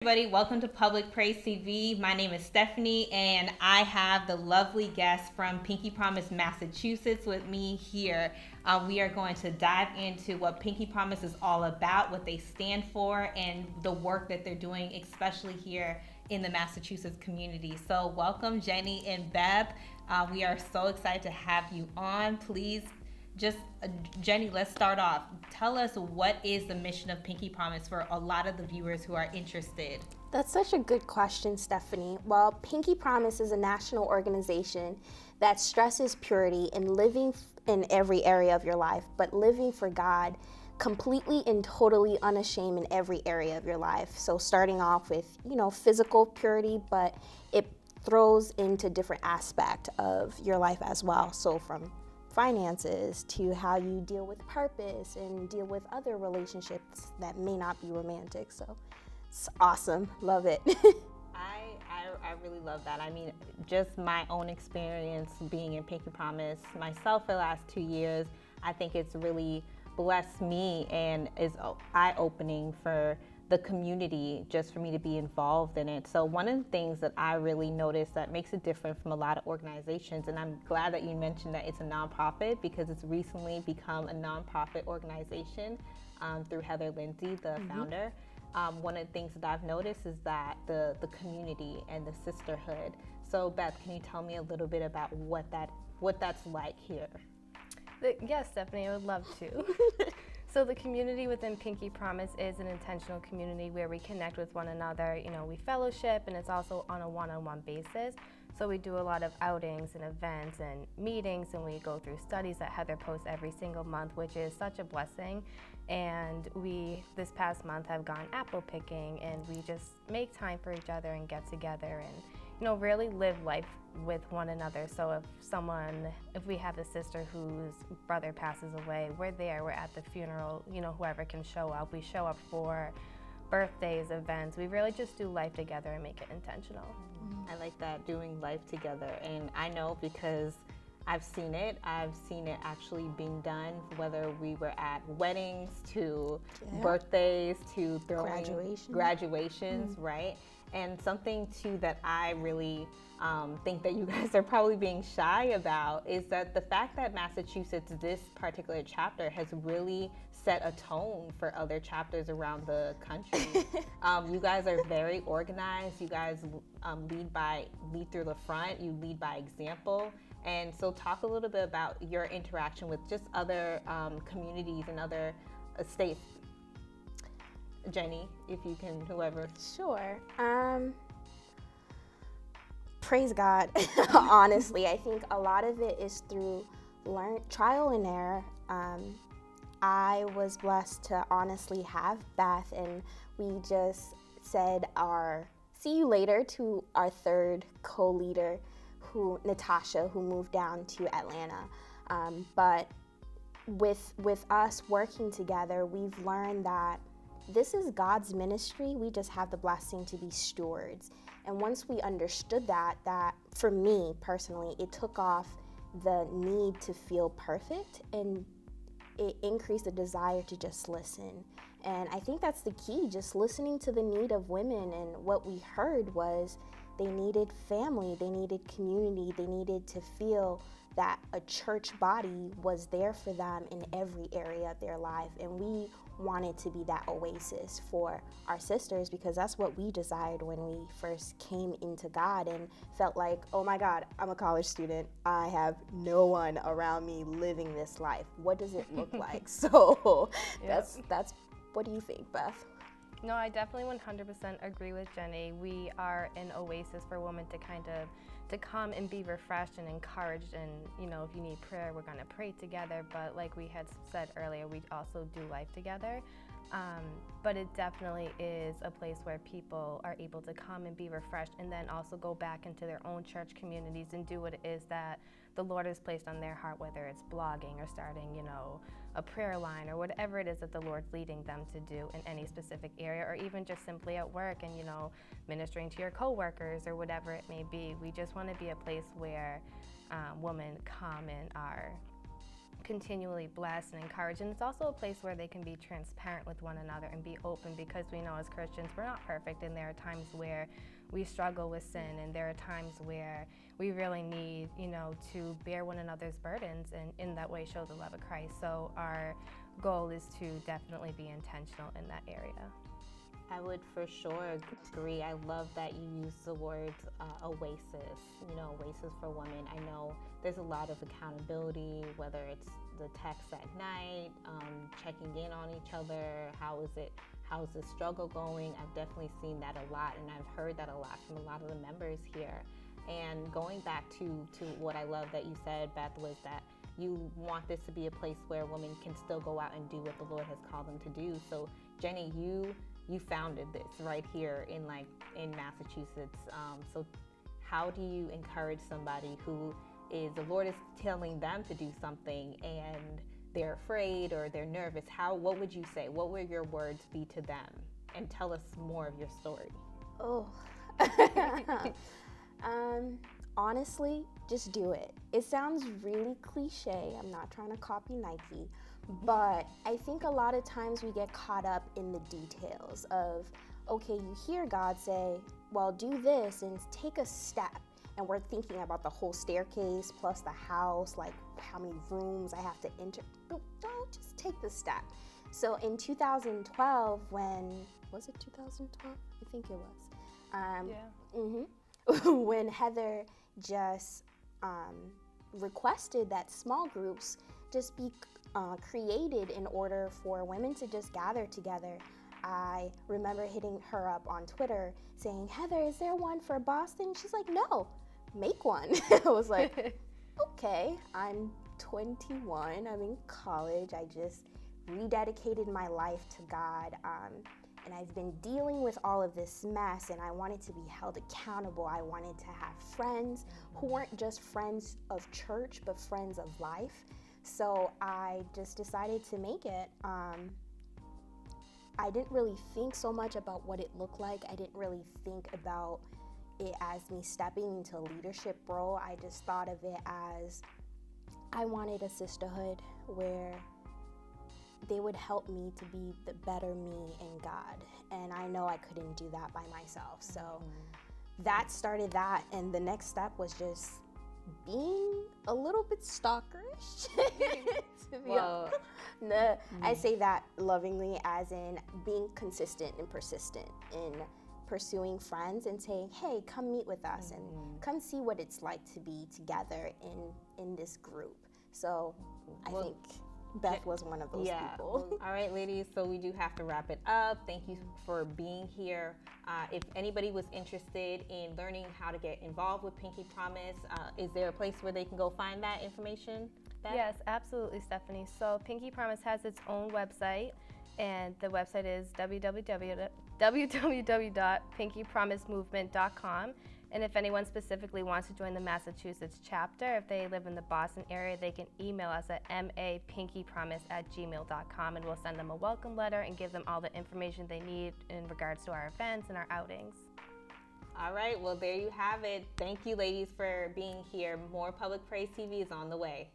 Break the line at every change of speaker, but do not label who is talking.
Everybody, welcome to Public Praise TV. My name is Stephanie, and I have the lovely guest from Pinky Promise, Massachusetts, with me here. We are going to dive into what Pinky Promise is all about, what they stand for, and the work that they're doing, especially here in the Massachusetts community. So, welcome, Jenny and Beth. We are so excited to have you on. Please Jenny, let's start off. Tell us, what is the mission of Pinky Promise for a lot of the viewers who are interested?
That's such a good question, Stephanie. Well, Pinky Promise is a national organization that stresses purity and living in every area of your life, but living for God completely and totally unashamed in every area of your life. So starting off with, physical purity, but it throws into different aspects of your life as well. So from finances to how you deal with purpose and deal with other relationships that may not be romantic. So it's awesome. Love it.
I really love that. I mean, just my own experience being in Pinky Promise myself for the last 2 years, I think it's really blessed me and is eye-opening for the community, just for me to be involved in it. So one of the things that I really noticed that makes it different from a lot of organizations, and I'm glad that you mentioned that it's a nonprofit, because it's recently become a nonprofit organization through Heather Lindsay, the founder. One of the things that I've noticed is that the community and the sisterhood. So Beth, can you tell me a little bit about what that's like here?
Yes, Stephanie, I would love to. So the community within Pinky Promise is an intentional community where we connect with one another. We fellowship, and it's also on a one-on-one basis. So we do a lot of outings and events and meetings, and we go through studies that Heather posts every single month, which is such a blessing. And we, this past month, have gone apple picking, and we just make time for each other and get together and, really live life with one another. So if we have a sister whose brother passes away, we're there, we're at the funeral, whoever can show up. We show up for birthdays, events. We really just do life together and make it intentional.
I like that, doing life together. And I know because I've seen it actually being done, whether we were at weddings to birthdays to graduations, right? And something too that I really think that you guys are probably being shy about is that the fact that Massachusetts, this particular chapter, has really set a tone for other chapters around the country. You guys are very organized. You guys lead through the front. You lead by example. And so talk a little bit about your interaction with just other communities and other states. Jenny, if you can, whoever.
Sure. Praise God. Honestly, I think a lot of it is through trial and error. I was blessed to honestly have Beth, and we just said our see you later to our third co-leader, Natasha, who moved down to Atlanta. But with us working together, we've learned that this is God's ministry. We just have the blessing to be stewards. And once we understood that for me personally, it took off the need to feel perfect, and it increased the desire to just listen. And I think that's the key, just listening to the need of women. And what we heard was they needed family, they needed community, they needed to feel that a church body was there for them in every area of their life. And we wanted to be that oasis for our sisters, because that's what we desired when we first came into God and felt like, oh my God, I'm a college student. I have no one around me living this life. What does it look like? So that's what do you think, Beth?
No, I definitely 100% agree with Jenny. We are an oasis for women to come and be refreshed and encouraged. And, if you need prayer, we're going to pray together. But like we had said earlier, we also do life together. But it definitely is a place where people are able to come and be refreshed, and then also go back into their own church communities and do what it is that the Lord has placed on their heart, whether it's blogging or starting, a prayer line or whatever it is that the Lord's leading them to do in any specific area, or even just simply at work and, ministering to your coworkers or whatever it may be. We just want to be a place where women come and are continually blessed and encouraged. And it's also a place where they can be transparent with one another and be open, because we know as Christians we're not perfect, and there are times where we struggle with sin, and there are times where we really need, to bear one another's burdens and in that way show the love of Christ. So our goal is to definitely be intentional in that area.
I would for sure agree. I love that you use the words oasis, oasis for women. I know there's a lot of accountability, whether it's the text at night, checking in on each other. How's the struggle going? I've definitely seen that a lot, and I've heard that a lot from a lot of the members here. And going back to what I love that you said, Beth, was that you want this to be a place where women can still go out and do what the Lord has called them to do. So Jenny, you founded this right here in Massachusetts. So how do you encourage somebody who the Lord is telling them to do something and they're afraid or they're nervous? What would you say? What would your words be to them? And tell us more of your story.
Oh, honestly, just do it. It sounds really cliche. I'm not trying to copy Nike, but I think a lot of times we get caught up in the details of, okay, you hear God say, well, do this and take a step. And we're thinking about the whole staircase plus the house, like how many rooms I have to enter. Don't just take the step. So in 2012, was it 2012? I think it was. When Heather just requested that small groups just be created in order for women to just gather together, I remember hitting her up on Twitter saying, Heather, is there one for Boston? She's like, no, make one. I was like, okay, I'm 21, I'm in college, I just rededicated my life to God, and I've been dealing with all of this mess, and I wanted to be held accountable. I wanted to have friends who weren't just friends of church, but friends of life. So I just decided to make it. I didn't really think so much about what it looked like. I didn't really think about it as me stepping into a leadership role. I just thought of it as I wanted a sisterhood where they would help me to be the better me in God. And I know I couldn't do that by myself. So that started that. And the next step was just being a little bit stalkerish. To be honest. I say that lovingly, as in being consistent and persistent in pursuing friends and saying, hey, come meet with us and come see what it's like to be together in this group. So I think Beth was one of those people.
All right, ladies, so we do have to wrap it up. Thank you for being here. If anybody was interested in learning how to get involved with Pinky Promise, is there a place where they can go find that information, Beth?
Yes, absolutely, Stephanie. So Pinky Promise has its own website, and the website is www.pinkypromisemovement.com. And if anyone specifically wants to join the Massachusetts chapter, if they live in the Boston area, they can email us at mapinkypromise@gmail.com, and we'll send them a welcome letter and give them all the information they need in regards to our events and our outings.
All right, well, there you have it. Thank you, ladies, for being here. More Public Praise TV is on the way.